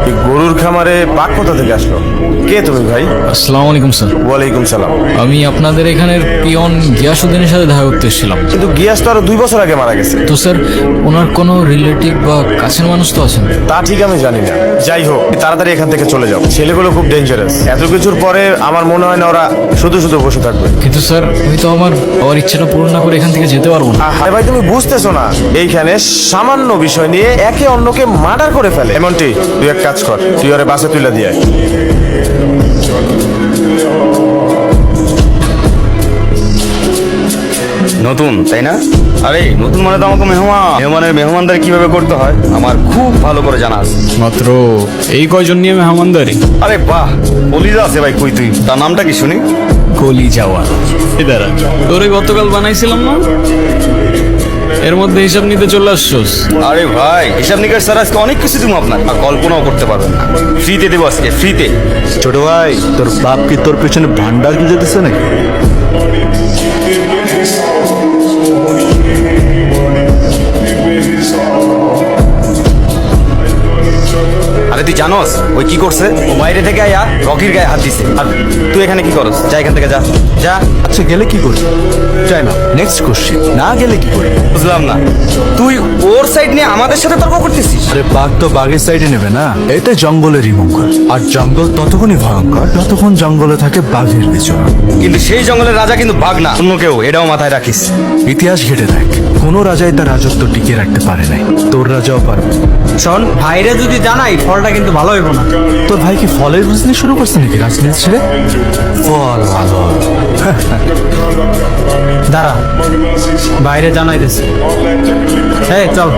এই গরুর খামারে পাক কোথা থেকে আসলো? কে তুমি ভাই? আসসালামু আলাইকুম স্যার। ওয়ালাইকুম সালাম। আমি আপনাদের এখানের পিয়ন গিয়াসউদ্দিনের সাথে দেখা করতে এসেছিলাম। কিন্তু গিয়াস তো আরো 2 বছর আগে মারা গেছে। তো স্যার, ওনার কোনো রিলেটিভ বা কাছের মানুষ তো আছেন? তা ঠিক আমি জানি না, যাই হোক তাড়াতাড়ি এখান থেকে চলে যাও। ছেলেগুলো খুব ডেঞ্জারাস। এত কিছুর পরে আমার মনে হয় না ওরা শুধু শুধু বসে থাকবে। কিন্তু স্যার, আমি তো আমার ইচ্ছাটা পূরণ না করে এখান থেকে যেতে পারবো না। আরে ভাই, তুমি বুঝতেছো না, এইখানে সামান্য বিষয় নিয়ে একে অন্যকে মার্ডার করে ফেলে। এমনটি তুই এক কাজ কর, তুই ওরে বাসে তুলে দিয়ে আয়। নতুন তাই না? আরে নতুন মানে তো আমাকে মেহমানদারি কিভাবে করতে হয় আমার খুব ভালো করে জানা আছে। মাত্র এই কয়জন নিয়ে মেহমানদারি? আরে বাহ, কলিজা আছে ভাই। কই তুই? তার নামটা কি শুনি? গলি যাওয়া। দাঁড়া, তোরে গতকাল বানাইছিলাম না, এর মধ্যে হিসাব নিতে চলে আসছোস? আরে ভাই, হিসাব নিকাশ স্যার আজকে অনেক কিছু দিব আপনার, আর কল্পনাও করতে পারবেন না। ফ্রিতে দেবো আজকে, ফ্রিতে। ছোট ভাই, তোর বাপ কি তোর পেছনে ভান্ডার গুঁজে দিচ্ছে নাকি? আরে তুই জানোস ওই কি করছে? ও বাইরে থেকে আয়া রকির গায়ে হাত দিছে। আর তুই এখানে কি করস? যা এখান থেকে, যা যা। আচ্ছা, গেলে কি করবি? চাই না, নেক্সট কোশ্চেন। না গেলে কি করবি? বুঝলাম না, তুই ওর সাইড নিয়ে আমাদের সাথে তর্ক করতেছিস? আরে বাঘ তো বাঘের সাইডে নেবে না, এটা জঙ্গলেরই মঙ্গল। আর জঙ্গল ততক্ষণই ভয়ঙ্কর যতক্ষণ জঙ্গলে থাকে বাঘের বিচরণ। কিন্তু সেই জঙ্গলের রাজা কিন্তু বাঘ না, অন্য কেউ, এটাও মাথায় রাখিস। ইতিহাস ঘেটে দেখ, কোনো রাজাই তার রাজত্ব টিকিয়ে রাখতে পারে নাই। তোর রাজাও পারবে। শোন, ভাইরে যদি জানাই ফলটা কিন্তু ভালো হইব না। তোর ভাই কি ফলের বিজনেস শুরু করছে নাকি রাজনীতি ছেড়ে? ফল ভালো। দাঁড়া, বাইরে জানাই দিছে। এই চল।